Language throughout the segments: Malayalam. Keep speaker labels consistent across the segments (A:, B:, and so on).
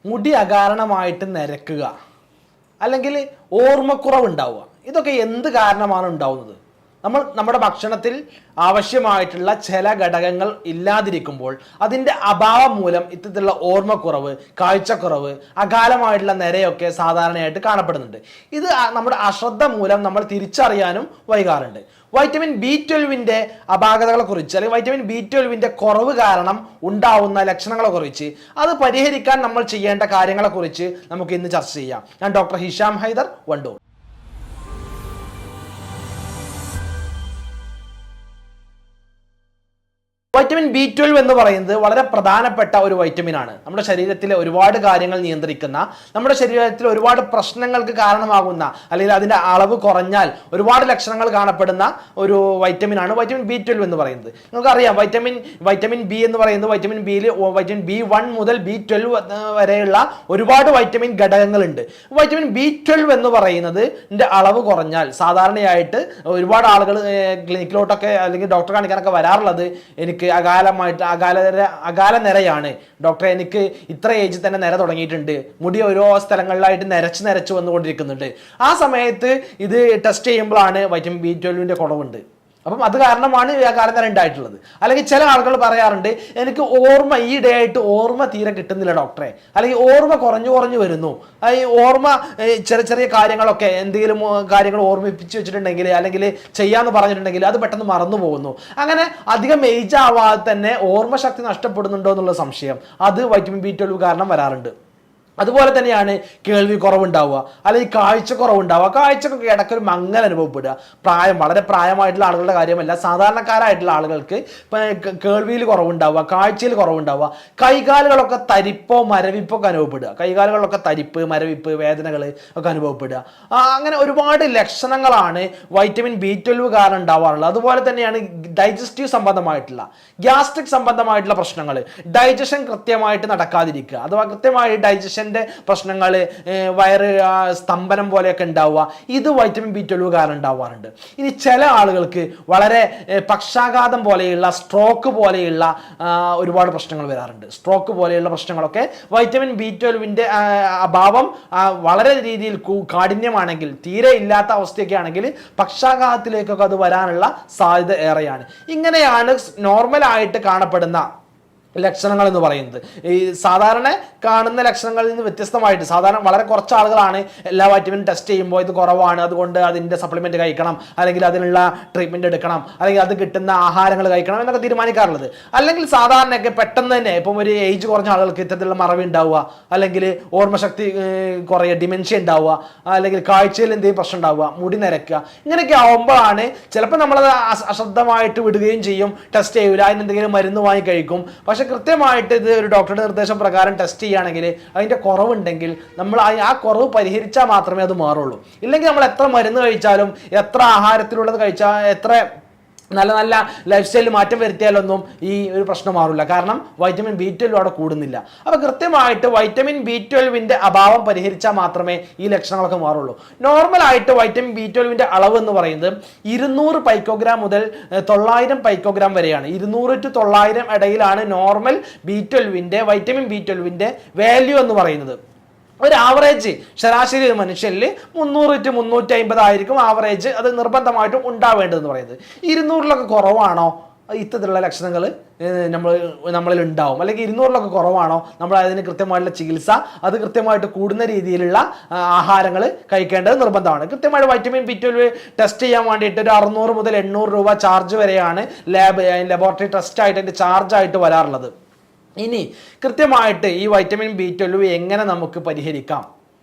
A: മുടി അകാരണമായിട്ട് നരക്കുക, അല്ലെങ്കിൽ ഓർമ്മക്കുറവുണ്ടാവുക, ഇതൊക്കെ എന്ത് കാരണമാണ് ഉണ്ടാവുന്നത്? നമ്മുടെ ഭക്ഷണത്തിൽ ആവശ്യമായിട്ടുള്ള ചില ഘടകങ്ങൾ ഇല്ലാതിരിക്കുമ്പോൾ അതിൻ്റെ അഭാവം മൂലം ഇത്തരത്തിലുള്ള ഓർമ്മക്കുറവ്, കാഴ്ചക്കുറവ്, അകാലമായിട്ടുള്ള നിരയൊക്കെ സാധാരണയായിട്ട് കാണപ്പെടുന്നുണ്ട്. ഇത് നമ്മുടെ അശ്രദ്ധ മൂലം നമ്മൾ തിരിച്ചറിയാനും വൈകാറുണ്ട്. വൈറ്റമിൻ B12 അപാകതകളെ കുറിച്ച്, അല്ലെങ്കിൽ വൈറ്റമിൻ B12 കുറവ് കാരണം ഉണ്ടാവുന്ന ലക്ഷണങ്ങളെ കുറിച്ച്, അത് പരിഹരിക്കാൻ നമ്മൾ ചെയ്യേണ്ട കാര്യങ്ങളെ കുറിച്ച് നമുക്ക് ഇന്ന് ചർച്ച ചെയ്യാം. ഞാൻ doctor Hisham Haider, Wandoor. Vitamin B12 എന്ന് പറയുന്നത് വളരെ പ്രധാനപ്പെട്ട ഒരു വൈറ്റമിനാണ്. നമ്മുടെ ശരീരത്തിലെ ഒരുപാട് കാര്യങ്ങൾ നിയന്ത്രിക്കുന്ന, നമ്മുടെ ശരീരത്തിൽ ഒരുപാട് പ്രശ്നങ്ങൾക്ക് കാരണമാകുന്ന, അല്ലെങ്കിൽ അതിൻ്റെ അളവ് കുറഞ്ഞാൽ ഒരുപാട് ലക്ഷണങ്ങൾ കാണപ്പെടുന്ന ഒരു വൈറ്റമിനാണ് വൈറ്റമിൻ B12 എന്ന് പറയുന്നത്. നമുക്കറിയാം വൈറ്റമിൻ ബി എന്ന് പറയുന്നത് വൈറ്റമിൻ B1 മുതൽ B12 വരെയുള്ള ഒരുപാട് വൈറ്റമിൻ ഘടകങ്ങളുണ്ട്. വൈറ്റമിൻ B12 എന്ന് പറയുന്നത് അളവ് കുറഞ്ഞാൽ സാധാരണയായിട്ട് ഒരുപാട് ആളുകൾ ക്ലിനിക്കിലോട്ടൊക്കെ അല്ലെങ്കിൽ ഡോക്ടറെ കാണിക്കാനൊക്കെ വരാറുള്ളത്, എനിക്ക് അകാല നിരയാണ് ഡോക്ടറെ, എനിക്ക് ഇത്ര ഏജിൽ തന്നെ നിര തുടങ്ങിയിട്ടുണ്ട്, മുടി ഓരോ സ്ഥലങ്ങളിലായിട്ട് നിരച്ച് വന്നുകൊണ്ടിരിക്കുന്നുണ്ട്. ആ സമയത്ത് ഇത് ടെസ്റ്റ് ചെയ്യുമ്പോഴാണ് വൈറ്റമിൻ B12 കുറവുണ്ട്. അപ്പം അത് കാരണമാണ് അകാലനിര ഉണ്ടായിട്ടുള്ളത്. അല്ലെങ്കിൽ ചില ആളുകൾ പറയാറുണ്ട്, എനിക്ക് ഈ ഡേ ആയിട്ട് ഓർമ്മ തീരെ കിട്ടുന്നില്ല ഡോക്ടറെ, അല്ലെങ്കിൽ ഓർമ്മ കുറഞ്ഞു വരുന്നു, ഈ ഓർമ്മ ചെറിയ കാര്യങ്ങളൊക്കെ, എന്തെങ്കിലും കാര്യങ്ങൾ ഓർമ്മിപ്പിച്ച് വെച്ചിട്ടുണ്ടെങ്കിൽ അല്ലെങ്കിൽ ചെയ്യാന്ന് പറഞ്ഞിട്ടുണ്ടെങ്കിൽ അത് പെട്ടെന്ന് മറന്നു പോകുന്നു. അങ്ങനെ അധികം ഏജ് ആവാതെ തന്നെ ഓർമ്മശക്തി നഷ്ടപ്പെടുന്നുണ്ടോ എന്നുള്ള സംശയം, അത് വൈറ്റമിൻ B12 കാരണം വരാറുണ്ട്. അതുപോലെ തന്നെയാണ് കേൾവി കുറവുണ്ടാവുക, അല്ലെങ്കിൽ കാഴ്ചക്കുറവുണ്ടാവുക. കാഴ്ചക്കൊക്കെ ഇടയ്ക്കൊരു മങ്ങൽ അനുഭവപ്പെടുക. വളരെ പ്രായമായിട്ടുള്ള ആളുകളുടെ കാര്യമല്ല, സാധാരണക്കാരായിട്ടുള്ള ആളുകൾക്ക് കേൾവിയിൽ കുറവുണ്ടാവുക, കാഴ്ചയിൽ കുറവുണ്ടാവുക. കൈകാലുകളൊക്കെ തരിപ്പോ മരവിപ്പോ ഒക്കെ അനുഭവപ്പെടുക. കൈകാലുകളിലൊക്കെ തരിപ്പ്, മരവിപ്പ്, വേദനകൾ ഒക്കെ അനുഭവപ്പെടുക. അങ്ങനെ ഒരുപാട് ലക്ഷണങ്ങളാണ് വൈറ്റമിൻ B12 കാരണം ഉണ്ടാവാറുള്ളത്. അതുപോലെ തന്നെയാണ് ഡൈജസ്റ്റീവ് സംബന്ധമായിട്ടുള്ള, ഗ്യാസ്ട്രിക് സംബന്ധമായിട്ടുള്ള പ്രശ്നങ്ങൾ, ഡൈജഷൻ കൃത്യമായിട്ട് നടക്കാതിരിക്കുക, അഥവാ കൃത്യമായി ഡൈജഷൻ പ്രശ്നങ്ങൾ, വയറ് സ്തംഭനം പോലെയൊക്കെ ഉണ്ടാവുക, ഇത് വൈറ്റമിൻ B12 കാരണം ഉണ്ടാവാറുണ്ട്. ഇനി ചില ആളുകൾക്ക് വളരെ പക്ഷാഘാതം പോലെയുള്ള, സ്ട്രോക്ക് പോലെയുള്ള ഒരുപാട് പ്രശ്നങ്ങൾ വരാറുണ്ട്. സ്ട്രോക്ക് പോലെയുള്ള പ്രശ്നങ്ങളൊക്കെ വൈറ്റമിൻ B12 അഭാവം വളരെ രീതിയിൽ കാഠിന്യമാണെങ്കിൽ, തീരെ ഇല്ലാത്ത അവസ്ഥയൊക്കെ ആണെങ്കിൽ പക്ഷാഘാതത്തിലേക്കൊക്കെ അത് വരാനുള്ള സാധ്യത ഏറെയാണ്. ഇങ്ങനെയാണ് നോർമലായിട്ട് കാണപ്പെടുന്ന ലക്ഷണങ്ങൾ എന്ന് പറയുന്നത്. ഈ സാധാരണ കാണുന്ന ലക്ഷണങ്ങളിൽ നിന്ന് വ്യത്യസ്തമായിട്ട്, സാധാരണ വളരെ കുറച്ച് ആളുകളാണ് എല്ലാ വൈറ്റമിനും ടെസ്റ്റ് ചെയ്യുമ്പോൾ ഇത് കുറവാണ്, അതുകൊണ്ട് അതിൻ്റെ സപ്ലിമെന്റ് കഴിക്കണം, അല്ലെങ്കിൽ അതിനുള്ള ട്രീറ്റ്മെന്റ് എടുക്കണം, അല്ലെങ്കിൽ അത് കിട്ടുന്ന ആഹാരങ്ങൾ കഴിക്കണം എന്നൊക്കെ തീരുമാനിക്കാറുള്ളത്. അല്ലെങ്കിൽ സാധാരണയൊക്കെ പെട്ടെന്ന് തന്നെ, ഇപ്പം ഒരു ഏജ് കുറഞ്ഞ ആളുകൾക്ക് ഇത്തരത്തിലുള്ള മറവി ഉണ്ടാവുക, അല്ലെങ്കിൽ ഓർമ്മശക്തി കുറയുക, ഡിമെൻഷ്യ ഉണ്ടാവുക, അല്ലെങ്കിൽ കാഴ്ചയിൽ എന്തെങ്കിലും പ്രശ്നം ഉണ്ടാവുക, മുടി നിരക്കുക, ഇങ്ങനെയൊക്കെ ആവുമ്പോഴാണ് ചിലപ്പോൾ നമ്മളത് അശ്രദ്ധമായിട്ട് വിടുകയും ചെയ്യും, ടെസ്റ്റ് ചെയ്യൂല, അതിനെന്തെങ്കിലും മരുന്ന് വാങ്ങി കഴിക്കും. പക്ഷെ കൃത്യമായിട്ട് ഇത് ഒരു ഡോക്ടറുടെ നിർദ്ദേശപ്രകാരം ടെസ്റ്റ് ചെയ്യുകയാണെങ്കിൽ അതിൻ്റെ കുറവുണ്ടെങ്കിൽ നമ്മൾ ആ കുറവ് പരിഹരിച്ചാൽ മാത്രമേ അത് മാറുള്ളൂ. ഇല്ലെങ്കിൽ നമ്മൾ എത്ര മരുന്ന് കഴിച്ചാലും, എത്ര ആഹാരത്തിലുള്ളത് കഴിച്ചാൽ, എത്ര നല്ല ലൈഫ് സ്റ്റൈലിൽ മാറ്റം വരുത്തിയാലൊന്നും ഈ ഒരു പ്രശ്നം മാറില്ല. കാരണം വൈറ്റമിൻ B12 അവിടെ കൂടുന്നില്ല. അപ്പോൾ കൃത്യമായിട്ട് വൈറ്റമിൻ B12 അഭാവം പരിഹരിച്ചാൽ മാത്രമേ ഈ ലക്ഷണങ്ങളൊക്കെ മാറുള്ളൂ. നോർമലായിട്ട് വൈറ്റമിൻ B12 അളവ് എന്ന് പറയുന്നത് 200 പൈക്കോഗ്രാം മുതൽ 900 പൈക്കോഗ്രാം വരെയാണ്. 200 to 900 ഇടയിലാണ് നോർമൽ വൈറ്റമിൻ B12 വാല്യൂ എന്ന് പറയുന്നത്. ഒരു ആവറേജ് ശരാശരി ഒരു മനുഷ്യനിൽ 300 to 350 ആയിരിക്കും ആവറേജ്, അത് നിർബന്ധമായിട്ടും ഉണ്ടാവേണ്ടതെന്ന് പറയുന്നത്. 200 കുറവാണോ ഇത്തരത്തിലുള്ള ലക്ഷണങ്ങൾ നമ്മളിൽ ഉണ്ടാവും, അല്ലെങ്കിൽ 200 കുറവാണോ നമ്മൾ അതിന് കൃത്യമായിട്ടുള്ള ചികിത്സ, അത് കൃത്യമായിട്ട് കൂടുന്ന രീതിയിലുള്ള ആഹാരങ്ങൾ കഴിക്കേണ്ടത് നിർബന്ധമാണ്. കൃത്യമായിട്ട് വൈറ്റമിൻ B12 ടെസ്റ്റ് ചെയ്യാൻ വേണ്ടിയിട്ട് ഒരു 600 മുതൽ 800 രൂപ ചാർജ് വരെയാണ് ലബോറട്ടറി ടെസ്റ്റ് ആയിട്ട് അതിൻ്റെ ചാർജായിട്ട് വരാറുള്ളത്. ഇനി കൃത്യമായിട്ട് ഈ വൈറ്റമിൻ B12 എങ്ങനെ നമുക്ക് പരിഹരിക്കാം,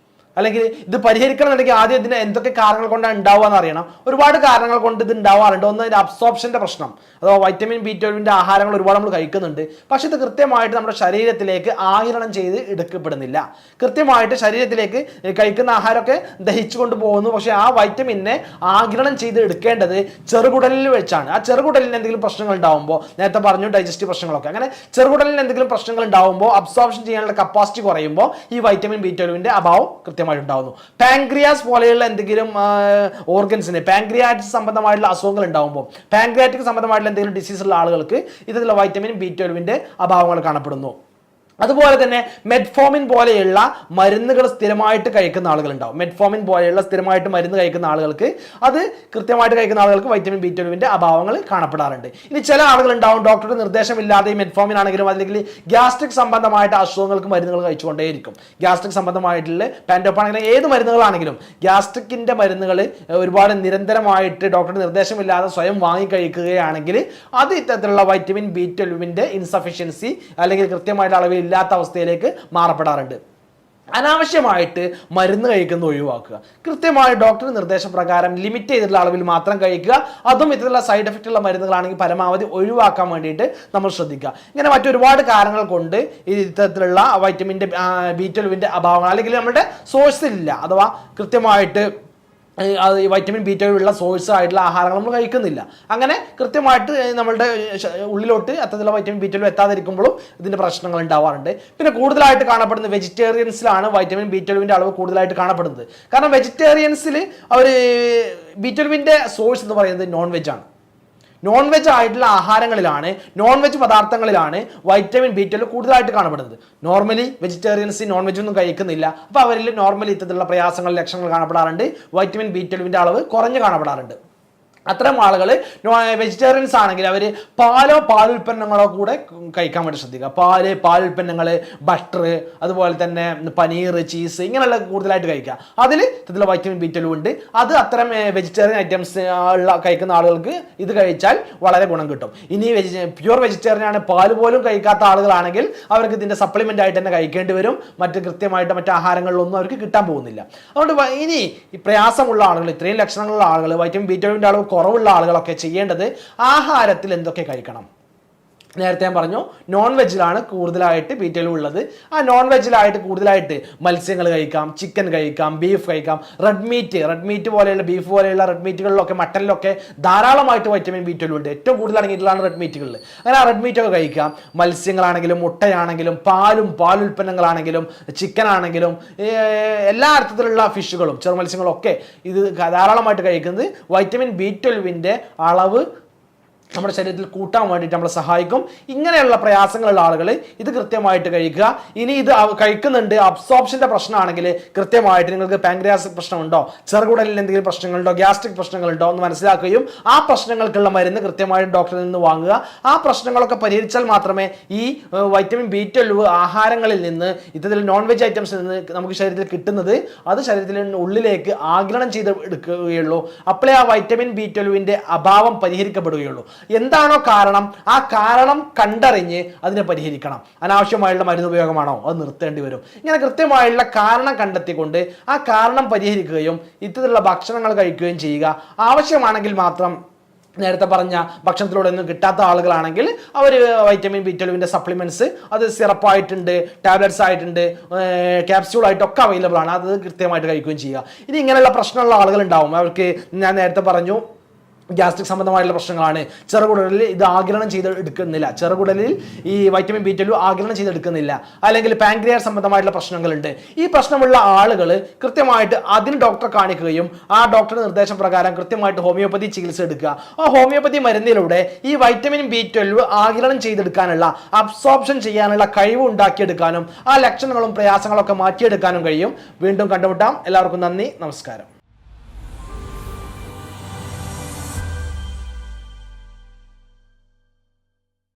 A: അല്ലെങ്കിൽ ഇത് പരിഹരിക്കണം എന്നുണ്ടെങ്കിൽ ആദ്യം ഇതിന് എന്തൊക്കെ കാരണങ്ങൾ കൊണ്ടാണ് ഉണ്ടാവുക എന്ന് അറിയണം. ഒരുപാട് കാരണങ്ങൾ കൊണ്ട് ഇത് ഉണ്ടാവാറുണ്ട്. ഒന്ന്, ഇതിൻ്റെ അബ്സോർപ്ഷൻ്റെ പ്രശ്നം, അഥവാ വൈറ്റമിൻ B12 ആഹാരങ്ങൾ ഒരുപാട് നമ്മൾ കഴിക്കുന്നുണ്ട്, പക്ഷെ ഇത് കൃത്യമായിട്ട് നമ്മുടെ ശരീരത്തിലേക്ക് ആഗിരണം ചെയ്ത് എടുക്കപ്പെടുന്നില്ല. കൃത്യമായിട്ട് ശരീരത്തിലേക്ക് കഴിക്കുന്ന ആഹാരമൊക്കെ ദഹിച്ചു കൊണ്ട് പോകുന്നു, പക്ഷെ ആ വൈറ്റമിനെ ആഗിരണം ചെയ്ത് എടുക്കേണ്ടത് ചെറുകുടലിൽ വെച്ചാണ്. ആ ചെറുകുടലിന് എന്തെങ്കിലും പ്രശ്നങ്ങൾ ഉണ്ടാകുമ്പോൾ, നേരത്തെ പറഞ്ഞു ഡൈജസ്റ്റീവ് പ്രശ്നങ്ങളൊക്കെ, അങ്ങനെ ചെറുകുടലിന് എന്തെങ്കിലും പ്രശ്നങ്ങൾ ഉണ്ടാകുമ്പോൾ, അബ്സോർപ്ഷൻ ചെയ്യാനുള്ള കപ്പാസിറ്റി കുറയുമ്പോൾ ഈ വൈറ്റമിൻ B12 അഭാവം ഉണ്ടാവുന്നു. പാൻക്രിയാസ് പോലെയുള്ള എന്തെങ്കിലും ഓർഗൻസിന്, പാൻക്രിയാറ്റിക് സംബന്ധമായിട്ടുള്ള അസുഖങ്ങൾ ഉണ്ടാകുമ്പോൾ, പാൻക്രിയാറ്റിക് സംബന്ധമായിട്ടുള്ള എന്തെങ്കിലും ഡിസീസ് ഉള്ള ആളുകൾക്ക് ഇതിലുള്ള വൈറ്റമിൻ B12 അഭാവങ്ങൾ കാണപ്പെടുന്നു. അതുപോലെ തന്നെ മെറ്റ്ഫോമിൻ പോലെയുള്ള മരുന്നുകൾ സ്ഥിരമായിട്ട് കഴിക്കുന്ന ആളുകളുണ്ടാവും. മെറ്റ്ഫോമിൻ പോലെയുള്ള സ്ഥിരമായിട്ട് മരുന്ന് കഴിക്കുന്ന ആളുകൾക്ക്, അത് കൃത്യമായിട്ട് കഴിക്കുന്ന ആളുകൾക്ക് വൈറ്റമിൻ B12 അഭാവങ്ങൾ കാണപ്പെടാറുണ്ട്. ഇനി ചില ആളുകളുണ്ടാവും ഡോക്ടറുടെ നിർദ്ദേശമില്ലാതെ ഈ മെറ്റ്ഫോമിൻ ആണെങ്കിലും അല്ലെങ്കിൽ ഗ്യാസ്ട്രിക് സംബന്ധമായിട്ട് അസുഖങ്ങൾക്ക് മരുന്നുകൾ കഴിച്ചുകൊണ്ടേയിരിക്കും. ഗ്യാസ്ട്രിക് സംബന്ധമായിട്ടുള്ള പാൻറ്റോപ്പ് ആണെങ്കിലും ഏത് മരുന്നുകളാണെങ്കിലും ഗ്യാസ്ട്രിക്കിന്റെ മരുന്നുകൾ ഒരുപാട് നിരന്തരമായിട്ട് ഡോക്ടറുടെ നിർദ്ദേശമില്ലാതെ സ്വയം വാങ്ങി കഴിക്കുകയാണെങ്കിൽ അത് ഇത്തരത്തിലുള്ള വൈറ്റമിൻ B12 ഇൻസഫിഷ്യൻസി അല്ലെങ്കിൽ കൃത്യമായിട്ട് അളവിൽ ഇല്ലാത്ത അവസ്ഥയിലേക്ക് മാറപ്പെടാറുണ്ട്. അനാവശ്യമായിട്ട് മരുന്ന് കഴിക്കുന്നത് ഒഴിവാക്കുക. കൃത്യമായ ഡോക്ടറുടെ നിർദ്ദേശപ്രകാരം ലിമിറ്റ് ചെയ്തിട്ടുള്ള അളവിൽ മാത്രം കഴിക്കുക. അതും ഇത്തരത്തിലുള്ള സൈഡ് എഫക്റ്റ് ഉള്ള മരുന്നുകളാണെങ്കിൽ പരമാവധി ഒഴിവാക്കാൻ വേണ്ടിയിട്ട് നമ്മൾ ശ്രദ്ധിക്കുക. ഇങ്ങനെ മറ്റൊരുപാട് കാരണങ്ങൾ കൊണ്ട് ഇത്തരത്തിലുള്ള വൈറ്റമിൻ്റെ B12 അഭാവങ്ങൾ അല്ലെങ്കിൽ നമ്മുടെ സോഴ്സിലില്ല, അഥവാ കൃത്യമായിട്ട് ഈ വൈറ്റമിൻ B12 ഉള്ള സോഴ്സ് ആയിട്ടുള്ള ആഹാരങ്ങൾ നമ്മൾ കഴിക്കുന്നില്ല. അങ്ങനെ കൃത്യമായിട്ട് നമ്മളുടെ ഉള്ളിലോട്ട് അത്തരത്തിലുള്ള വൈറ്റമിൻ B12 എത്താതിരിക്കുമ്പോഴും ഇതിൻ്റെ പ്രശ്നങ്ങൾ ഉണ്ടാവാറുണ്ട്. പിന്നെ കൂടുതലായിട്ട് കാണപ്പെടുന്നത് വെജിറ്റേറിയൻസിലാണ് വൈറ്റമിൻ B12 അളവ് കൂടുതലായിട്ട് കാണപ്പെടുന്നത്. കാരണം വെജിറ്റേറിയൻസിൽ അവർ B12 സോഴ്സ് എന്ന് പറയുന്നത് നോൺ വെജ് ആണ്. നോൺ വെജ് ആയിട്ടുള്ള ആഹാരങ്ങളിലാണ്, നോൺ വെജ് പദാർത്ഥങ്ങളിലാണ് വൈറ്റമിൻ B12 കൂടുതലായിട്ട് കാണപ്പെടുന്നത്. നോർമലി വെജിറ്റേറിയൻസ് നോൺ വെജ് ഒന്നും കഴിക്കുന്നില്ല. അപ്പോൾ അവരിൽ നോർമലി ഇത്തരത്തിലുള്ള പ്രയാസങ്ങൾ, ലക്ഷണങ്ങൾ കാണപ്പെടാറുണ്ട്. വൈറ്റമിൻ B12 അളവ് കുറഞ്ഞ് കാണപ്പെടാറുണ്ട്. അത്തരം ആളുകൾ വെജിറ്റേറിയൻസ് ആണെങ്കിൽ അവർ പാലോ പാലുൽപ്പന്നങ്ങളോ കൂടെ കഴിക്കാൻ വേണ്ടി ശ്രദ്ധിക്കുക. പാലുൽപ്പന്നങ്ങൾ, ബട്ടർ, അതുപോലെ തന്നെ പനീർ, ചീസ് ഇങ്ങനെയുള്ള കൂടുതലായിട്ട് കഴിക്കുക. അതിൽ ഇതിൽ വൈറ്റമിൻ B12 ഉണ്ട്. അത് അത്തരം വെജിറ്റേറിയൻ ഐറ്റംസ് കഴിക്കുന്ന ആളുകൾക്ക് ഇത് കഴിച്ചാൽ വളരെ ഗുണം കിട്ടും. ഇനി പ്യുവർ വെജിറ്റേറിയൻ ആണ്, പാല് പോലും കഴിക്കാത്ത ആളുകളാണെങ്കിൽ അവർക്ക് ഇതിൻ്റെ സപ്ലിമെൻ്റ് ആയിട്ട് തന്നെ കഴിക്കേണ്ടി വരും. മറ്റ് ആഹാരങ്ങളിലൊന്നും അവർക്ക് കിട്ടാൻ പോകുന്നില്ല. അതുകൊണ്ട് ഇനി ഈ പ്രയാസമുള്ള ആളുകൾ, ഇത്രയും ലക്ഷണങ്ങളുള്ള ആളുകൾ, വൈറ്റമിൻ B12 അളവ് കുറവുള്ള ആളുകളൊക്കെ ചെയ്യേണ്ടത് ആഹാരത്തിൽ എന്തൊക്കെ കഴിക്കണം. നേരത്തെ ഞാൻ പറഞ്ഞു നോൺ വെജിലാണ് കൂടുതലായിട്ട് B12 ഉള്ളത്. ആ നോൺ വെജിലായിട്ട് കൂടുതലായിട്ട് മത്സ്യങ്ങൾ കഴിക്കാം, ചിക്കൻ കഴിക്കാം, ബീഫ് കഴിക്കാം. റെഡ് മീറ്റ് പോലെയുള്ള ബീഫ് പോലെയുള്ള റെഡ് മീറ്റുകളിലൊക്കെ, മട്ടനിലൊക്കെ ധാരാളമായിട്ട് വൈറ്റമിൻ B12 ഉണ്ട്. ഏറ്റവും കൂടുതൽ അടങ്ങിയിട്ടുള്ളതാണ് റെഡ് മീറ്റുകളിൽ. അങ്ങനെ ആ റെഡ് മീറ്റൊക്കെ കഴിക്കാം. മത്സ്യങ്ങളാണെങ്കിലും മുട്ടയാണെങ്കിലും പാലുൽപ്പന്നങ്ങളാണെങ്കിലും ചിക്കൻ ആണെങ്കിലും എല്ലാ അർത്ഥത്തിലുള്ള ഫിഷുകളും ചെറുമത്സ്യങ്ങളും ഒക്കെ ഇത് ധാരാളമായിട്ട് കഴിക്കുന്നത് വൈറ്റമിൻ B12 അളവ് നമ്മുടെ ശരീരത്തിൽ കൂട്ടാൻ വേണ്ടിയിട്ട് നമ്മളെ സഹായിക്കും. ഇങ്ങനെയുള്ള പ്രയാസങ്ങളുള്ള ആളുകൾ ഇത് കൃത്യമായിട്ട് കഴിക്കുക. ഇനി ഇത് കഴിക്കുന്നുണ്ട്, അബ്സോർപ്ഷൻ്റെ പ്രശ്നമാണെങ്കിൽ കൃത്യമായിട്ട് നിങ്ങൾക്ക് പാൻക്രിയാസ് പ്രശ്നമുണ്ടോ, ചെറുകുടലിൽ എന്തെങ്കിലും പ്രശ്നങ്ങളുണ്ടോ, ഗ്യാസ്ട്രിക് പ്രശ്നങ്ങളുണ്ടോ എന്ന് മനസ്സിലാക്കുകയും ആ പ്രശ്നങ്ങൾക്കുള്ള മരുന്ന് കൃത്യമായിട്ട് ഡോക്ടറിൽ നിന്ന് വാങ്ങുക. ആ പ്രശ്നങ്ങളൊക്കെ പരിഹരിച്ചാൽ മാത്രമേ ഈ വൈറ്റമിൻ B12 ആഹാരങ്ങളിൽ നിന്ന്, ഇത്തരത്തിൽ നോൺ വെജ് ഐറ്റംസിൽ നിന്ന് നമുക്ക് ശരീരത്തിൽ കിട്ടുന്നത് അത് ശരീരത്തിൽ ഉള്ളിലേക്ക് ആഗിരണം ചെയ്ത് എടുക്കുകയുള്ളൂ. അപ്പോഴേ ആ വൈറ്റമിൻ B12 അഭാവം പരിഹരിക്കപ്പെടുകയുള്ളൂ. എന്താണോ കാരണം, ആ കാരണം കണ്ടറിഞ്ഞ് അതിനെ പരിഹരിക്കണം. അനാവശ്യമായുള്ള മരുന്ന് ഉപയോഗമാണോ, അത് നിർത്തേണ്ടി വരും. ഇങ്ങനെ കൃത്യമായുള്ള കാരണം കണ്ടെത്തിക്കൊണ്ട് ആ കാരണം പരിഹരിക്കുകയും ഇത്തരത്തിലുള്ള ഭക്ഷണങ്ങൾ കഴിക്കുകയും ചെയ്യുക. ആവശ്യമാണെങ്കിൽ മാത്രം നേരത്തെ പറഞ്ഞ ഭക്ഷണത്തിലൂടെ ഒന്നും കിട്ടാത്ത ആളുകളാണെങ്കിൽ അവർ വൈറ്റമിൻ B12 സപ്ലിമെൻറ്റ്സ് അത് സിറപ്പായിട്ടുണ്ട്, ടാബ്ലറ്റ്സ് ആയിട്ടുണ്ട്, ക്യാപ്സ്യൂൾ ആയിട്ടൊക്കെ അവൈലബിൾ ആണ്. അത് കൃത്യമായിട്ട് കഴിക്കുകയും ചെയ്യുക. ഇനി ഇങ്ങനെയുള്ള പ്രശ്നമുള്ള ആളുകളുണ്ടാവും. അവർക്ക് ഞാൻ നേരത്തെ പറഞ്ഞു ഗ്യാസ്ട്രിക് സംബന്ധമായിട്ടുള്ള പ്രശ്നങ്ങളാണ്. ചെറുകുടലിൽ ഇത് ആഗിരണം ചെയ്തെടുക്കുന്നില്ല, ചെറുകുടലിൽ ഈ വൈറ്റമിൻ B12 ആഗിരണം ചെയ്തെടുക്കുന്നില്ല, അല്ലെങ്കിൽ പാൻക്രിയാസ് സംബന്ധമായിട്ടുള്ള പ്രശ്നങ്ങളുണ്ട്. ഈ പ്രശ്നമുള്ള ആളുകൾ കൃത്യമായിട്ട് അതിന് ഡോക്ടറെ കാണിക്കുകയും ആ ഡോക്ടറുടെ നിർദ്ദേശപ്രകാരം കൃത്യമായിട്ട് ഹോമിയോപ്പതി ചികിത്സ എടുക്കുക. ആ ഹോമിയോപ്പതി മരുന്നിലൂടെ ഈ വൈറ്റമിൻ B12 ആഗിരണം ചെയ്തെടുക്കാനുള്ള, അബ്സോർപ്ഷൻ ചെയ്യാനുള്ള കഴിവ് ഉണ്ടാക്കിയെടുക്കാനും ആ ലക്ഷണങ്ങളും പ്രയാസങ്ങളൊക്കെ മാറ്റിയെടുക്കാനും കഴിയും. വീണ്ടും കണ്ടുമുട്ടാം. എല്ലാവർക്കും നന്ദി, നമസ്കാരം.